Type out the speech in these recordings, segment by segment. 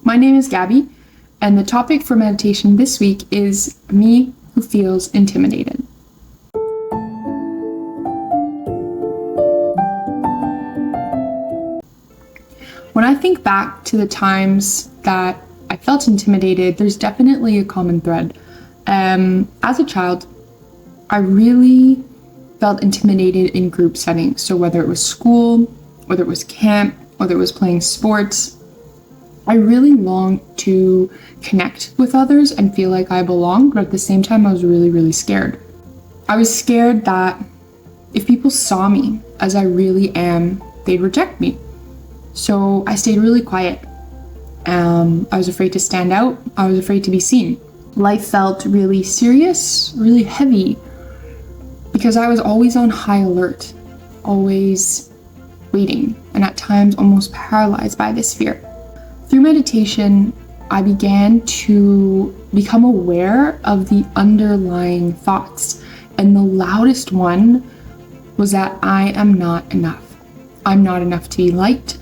My name is Gaby, and the topic for meditation this week is me who feels intimidated. When I think back to the times that I felt intimidated, there's definitely a common thread. As a child, I really felt intimidated in group settings. So whether it was school, whether it was camp, whether it was playing sports, I really longed to connect with others and feel like I belonged, but at the same time, I was really, really scared. I was scared that if people saw me as I really am, they'd reject me. So I stayed really quiet. I was afraid to stand out. I was afraid to be seen. Life felt really serious, really heavy, because I was always on high alert, always waiting, and at times almost paralyzed by this fear. Through meditation, I began to become aware of the underlying thoughts, and the loudest one was that I am not enough. I'm not enough to be liked.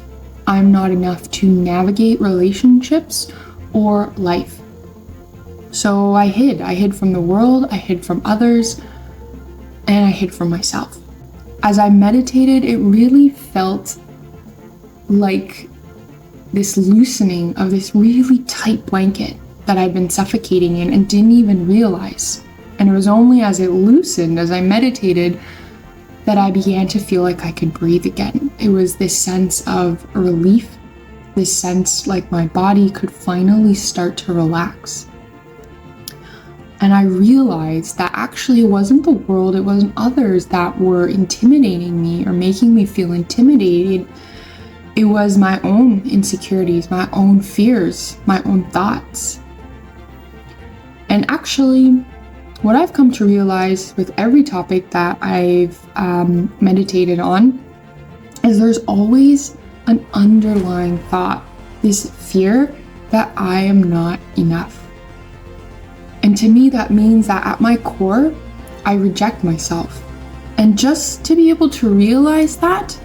I'm not enough to navigate relationships or life. So I hid from the world, I hid from others, and I hid from myself. As I meditated, it really felt like this loosening of this really tight blanket that I'd been suffocating in and didn't even realize. And it was only as it loosened, as I meditated, that I began to feel like I could breathe again. It was this sense of relief, this sense like my body could finally start to relax. And I realized that actually it wasn't the world, it wasn't others that were intimidating me or making me feel intimidated. It was my own insecurities, my own fears, my own thoughts. And actually, what I've come to realize with every topic that I've meditated on is there's always an underlying thought, this fear that I am not enough. And to me, that means that at my core, I reject myself. And just to be able to realize that,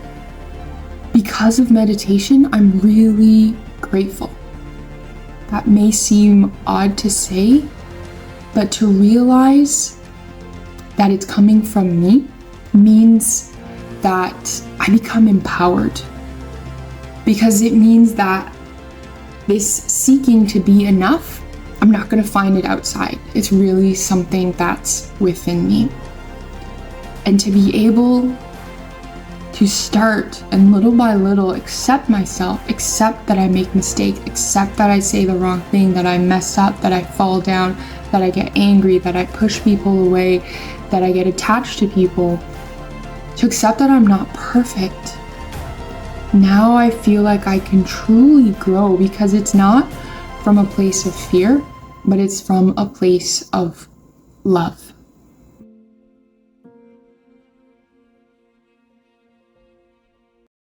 because of meditation, I'm really grateful. That may seem odd to say, but to realize that it's coming from me means that I become empowered. Because it means that this seeking to be enough, I'm not going to find it outside. It's really something that's within me. And to be able to start and little by little accept myself, accept that I make mistakes, accept that I say the wrong thing, that I mess up, that I fall down, that I get angry, that I push people away, that I get attached to people, to accept that I'm not perfect. Now I feel like I can truly grow because it's not from a place of fear, but it's from a place of love.